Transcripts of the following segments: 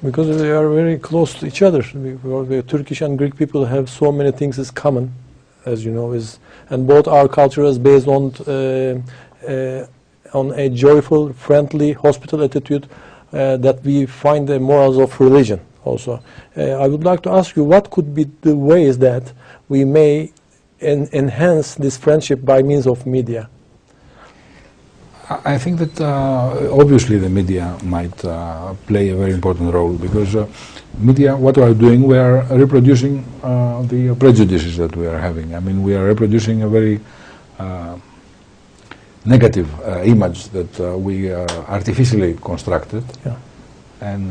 Because they are very close to each other. The Turkish and Greek people have so many things in common, as you know, and both our cultures based on a joyful, friendly, hospitable attitude that we find the morals of religion also. I would like to ask you, what could be the ways that we may enhance this friendship by means of media? I think that obviously the media might play a very important role, because media, what we are doing, we are reproducing the prejudices that we are having. I mean, we are reproducing a very negative image that we artificially constructed, and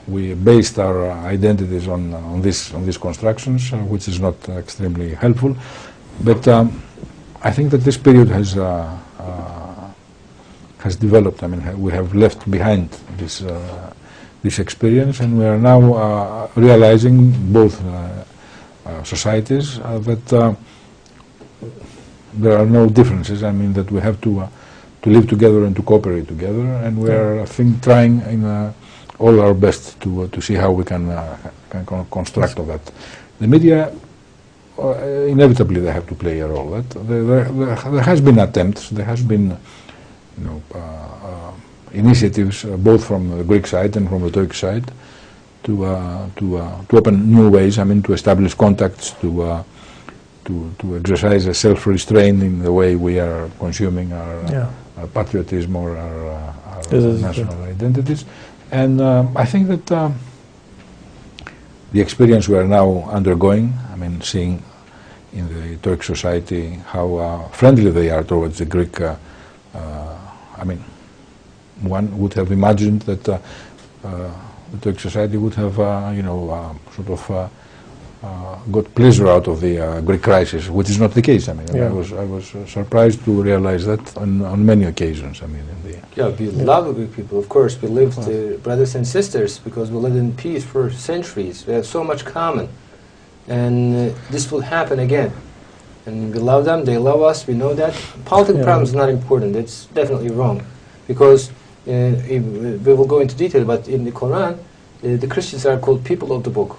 we based our identities on these constructions, which is not extremely helpful. But I think that this period has developed. I mean, we have left behind this experience, and we are now realizing, both societies, that there are no differences. I mean, that we have to live together and to cooperate together, and we are, I think, trying in all our best to see how we can construct all that. The media, inevitably, they have to play a role. There has been attempts. There has been, initiatives both from the Greek side and from the Turkish side to open new ways. I mean, to establish contacts, to exercise a self-restraint in the way we are consuming our patriotism or our national identities. And I think that the experience we are now undergoing, I mean, seeing in the Turkish society how friendly they are towards the Greek. I mean, one would have imagined that the Turkish society would have, sort of got pleasure out of the Greek crisis, which is not the case. I mean, I was surprised to realize that on many occasions. I mean, we love the Greek people. Of course, we lived brothers and sisters, because we lived in peace for centuries. We have so much common, and this will happen again. And we love them, they love us, we know that. Political problems is not important, it's definitely wrong. Because, we will go into detail, but in the Quran, the Christians are called people of the book.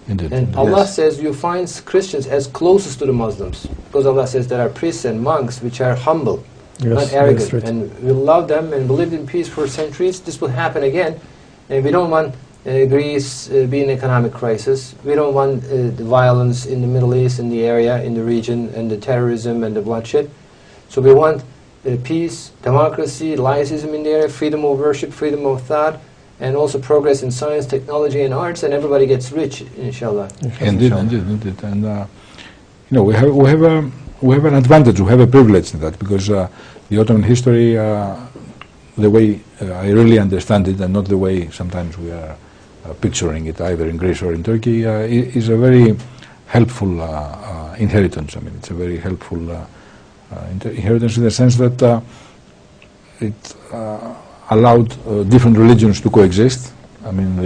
Indeed. And Allah says you find Christians as closest to the Muslims. Because Allah says there are priests and monks which are humble, not arrogant. Right. And we love them, and we lived in peace for centuries. This will happen again. And we don't want Greece be in economic crisis. We don't want the violence in the Middle East, in the area, in the region, and the terrorism and the bloodshed. So we want peace, democracy, laicism in the area, freedom of worship, freedom of thought, and also progress in science, technology, and arts, and everybody gets rich, inshallah. Indeed. And we have an advantage, we have a privilege in that, because the Ottoman history, the way I really understand it, and not the way sometimes we are picturing it either in Greece or in Turkey, is a very helpful inheritance. I mean, it's a very helpful inheritance in the sense that it allowed different religions to coexist. I mean,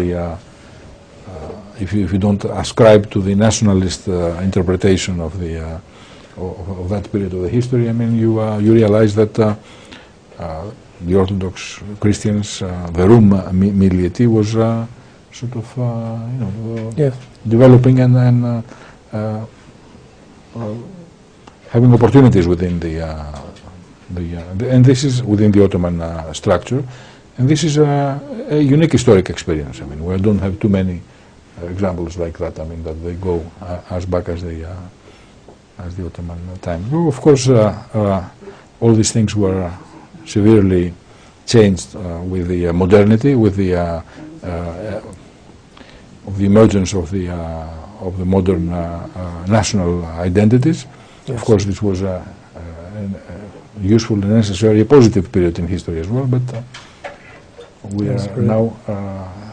if you don't ascribe to the nationalist interpretation of that period of the history, I mean, you realize that the Orthodox Christians, the Rum miliety was sort of developing and having opportunities within and this is within the Ottoman structure, and this is a unique historic experience. I mean, we don't have too many examples like that. I mean, that they go as back as the Ottoman time. Well, of course, all these things were severely changed with the modernity, with the emergence of the modern national identities. Yes. Of course, this was a useful and necessary, positive period in history as well. But we are now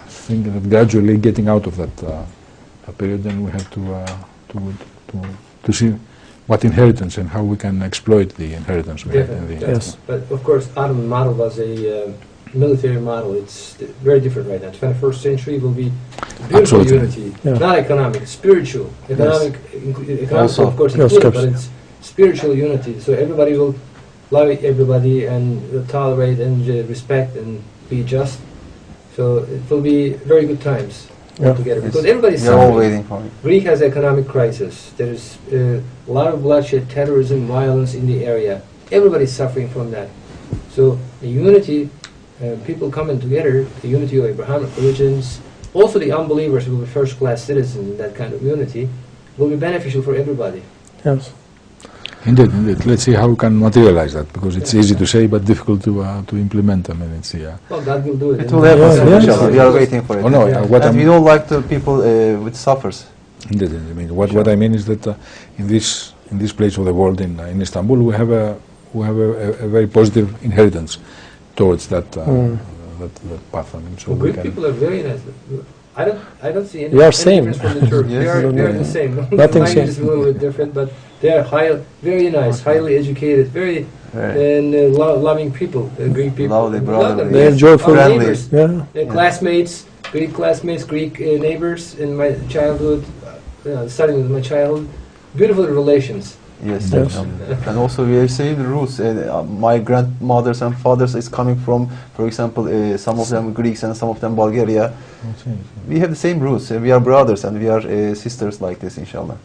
thinking of gradually getting out of that period, and we have to see what inheritance and how we can exploit the inheritance we have in the Yes, but of course, Ottoman model was a military model. It's very different right now. 21st century will be beautiful unity, not economic, spiritual. Economic, also, of course, included, but it's spiritual unity. So everybody will love everybody and will tolerate and respect and be just. So it will be very good times together, because everybody's We are all suffering. waiting for it. Greek has economic crisis. There's a lot of bloodshed, terrorism, violence in the area. Everybody's suffering from that. So the unity, people coming together, the unity of Abrahamic religions, also the unbelievers will be first-class citizens in that kind of unity, will be beneficial for everybody. Yes. Indeed, indeed. Let's see how we can materialize that, because it's easy to say but difficult to implement. I mean, it's Well, God will do it. It will happen soon, yes. inshallah. We are waiting for it. Oh no, Yeah. what And I'm we don't like the people which suffers. indeed, I mean, what I mean is that in this place of the world, in Istanbul, we have a very positive inheritance towards that path. I mean, so we Greek can. people are very nice. I don't see any, We are any same. difference from the Turks. Yes. They are the same. Nothing Language changed. is a little bit different, but they are very nice, highly educated, Very. and loving people. Greek people. Lovely, We brotherly. love them. They're Yes. joyful. Our Friendly. neighbors, Yeah. classmates, Greek neighbors in my childhood, studying with my childhood. Beautiful relations. Yes. Yes. And also we have same roots. My grandmothers and fathers is coming from, for example, some of them Greeks and some of them Bulgaria. We have the same roots. We are brothers and we are sisters like this, inshallah.